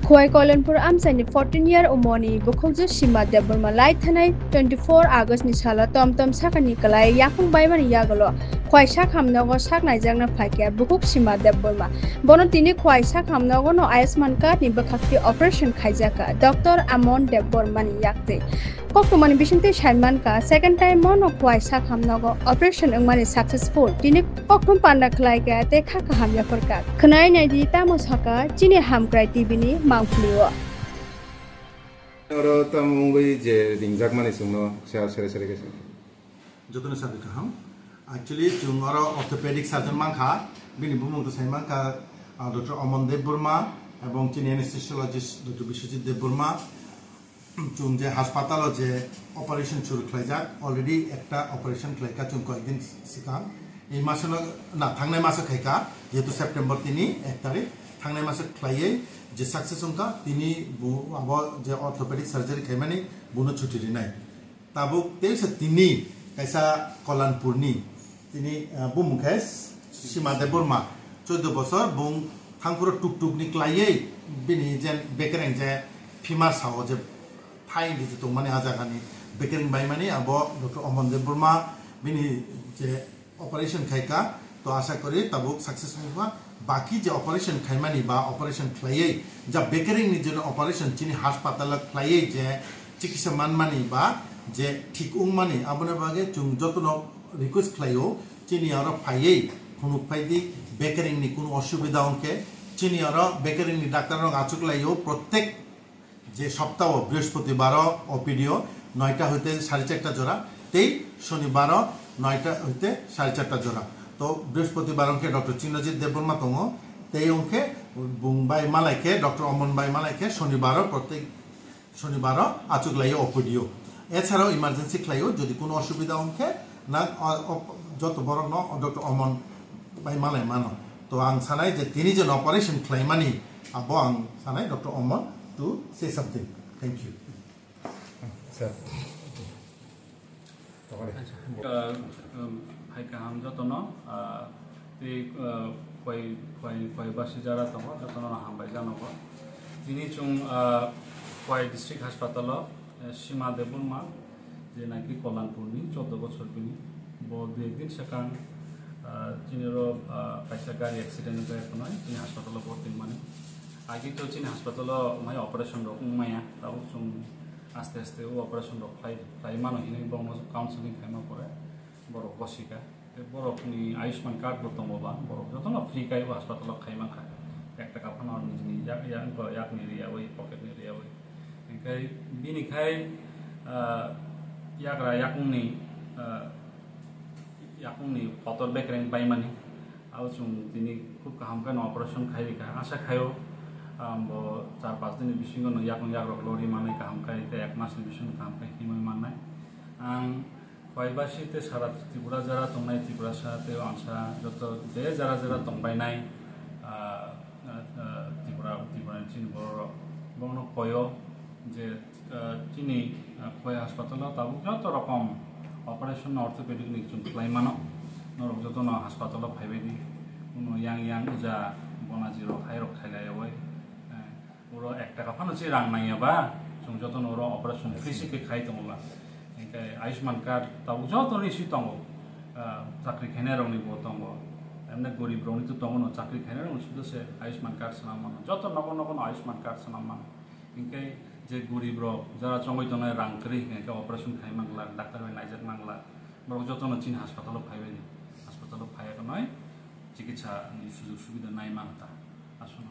Khoi Kolanpur Amsani 14-year Omoni Bokholju Shima Deborma Lai Thanai 24 August ni sala Tom Sakani Kalai Yakung Baimani Yagalo Khoi Sak Hamnago Sak Naijangna Phaikia Bukuk Shima Deborma Bono Tini Khoi Sak Hamnago no Ayushman Card ni Bakhakti Operation Khaijaka Dr. Amon Deborma ni Yakte Koktomani Bishinte Shaiman ka second time mono Khoi Sak Hamnago Operation Engmani successful Tini Koktum Panda Klai ka te Khaka Hamya Forka Khnai Naidi Tamo Saka Chini Hamkrai TV ni Mangfliwa. Orang tamu ini je ringzak mana semua saya kisah. Jatuhnya saya berkaham. Actually, orang orthopedic surgeon mangka, bini bumung tu saya mangka Dr. Amon Deborma, এবং Chin anesthesiologist Dr. Bishojit Deborma, cuma je hospital je operation shuru kelajak, already ekta operation kelajak cuma kau ingin sikam. Ini masa na thangnai masa kelajak, yaitu September ini ektarik, thangnai masa kelajak. যে success অংকা তিনি আবার যে orthopaedic surgery খাইমানি বুনো ছুটি নাই তাবুক তেইসে তিনি কাইসা কল্যাণপুরনি তিনি বুমুখেস সীমা দেববর্মা 14 বছর বুং থাংপুর টুকটুকনি ক্লাইয়ে বিনি যেন বেকেরেং যে ফিমার সাও যে ফাইন দিতে তো মানে আজাগানি বেকেরেং বাইমানি আবো ডক্টর অমন দেববর্মা বিনি যে অপারেশন খাইকা তো আশা করি তাবুক সাকসেস হইবা बाकी जो ऑपरेशन खाइमानी बा ऑपरेशन खलाये जब बेकरिंग नि जो ऑपरेशन चिनी हास्पाताल खलाये जे चिकित्सा मानमानी बा जे ठीक उंगमानी आबने बागे चुं जतनो रिक्वेस्ट खलायो चिनी और फाये खुनु फाइदी बेकरिंग नि कुनु असुविधा उनके चिनी और बेकरिंग नि डाक्टर रंग आचुकलायो प्रत्येक जे सप्ताह बृहस्पतिवार ओपीडीओ 9টা হইতে 4:30টা জোড়া তেই শনিবার 9টা হইতে 4:30টা জোড়া तो बृहस्पतिवार के डॉक्टर चिन्नजित देबबर्मा दङ तेई अंके बुंबाई मालायके डॉक्टर अमन बाई मालायके शनिवार प्रत्येक शनिवार आचुकलायो ओपीडीओ এছাড়াও ইমার্জেন্সি খাইও যদি কোনো অসুবিধা অংকে না যত বড় ন ডক্টর অমন বাই মালায় মানো তো আং সানাই যে তিনি যে অপারেশন খাইমানি আবো আং সানাই doctor Aman to say something thank you sir hai kaham jotono te koi basi jara tongo jotono hambai janogo tini chung koi district hospital Shima Deborma je naki Kolanpurni 14 bochor bini bo duekdin sekan tiniro kaisa gari accident hoye konoi tini hospital bhorti mane agi to tini hospital mai operation rok maya tao chung aste aste o operation rok khai mano hini bong counseling khaima pore বড় বসিকা বড় আপনি Ayushman card বর্তমান বাবা বড় যত না free কাই হাসপাতাল Khaimah খায় 1 টাকা ফানার নিজনি ইয়াক নিরিয়া ওই পকেট নিরিয়া ওই একাই বিনিখাই ইয়াকুংনি পতর বেকরেং বাইমানি আও চুং তিনি খুব কাহামকান অপারেশন খাইরিকা আশা খায়ও 4-5 দিনের বিসিঙ্গ ইয়াকুং ইয়াক লরি মানে কাহামকাই 1 মাসের বিসিঙ্গ কাহামকাই হিমই মাননাই Paibasi te sarat Tripura jara tongnai Tripura sate ansa joto je jara tongbai nai Tripura chini boro bono koyo je chini koi hospital tabu joto rokom operation orthopedic ni chun klai mano norok joto no hospital phaibe di uno yang uja bona jiro khairok khailai oi uro 1 টাকা Fanon chi rang nai ba chung joto no ro operation free ke khai tongla Ayushman card তাও যত রিসি দङ চাকরি খাইনাय রংনি বো দङ এমনে গরিব রংনি তো দङ ন চাকরি খাইনাय রং শুধু সে আয়ুষ্মান কার্ড সানা মান যত নগন আয়ুষ্মান কার্ড সানা মান ইনকে যে গরিব র যারা চঙ্গই তনে রাং করি ইনকে অপারেশন খাই মাংলা ডাক্তার বাই নাইজাক মাংলা বড় যত ন চিন হাসপাতাল ফাইবে হাসপাতাল ফাইয়া নয় চিকিৎসা সুযোগ সুবিধা নাই মানতা আসুন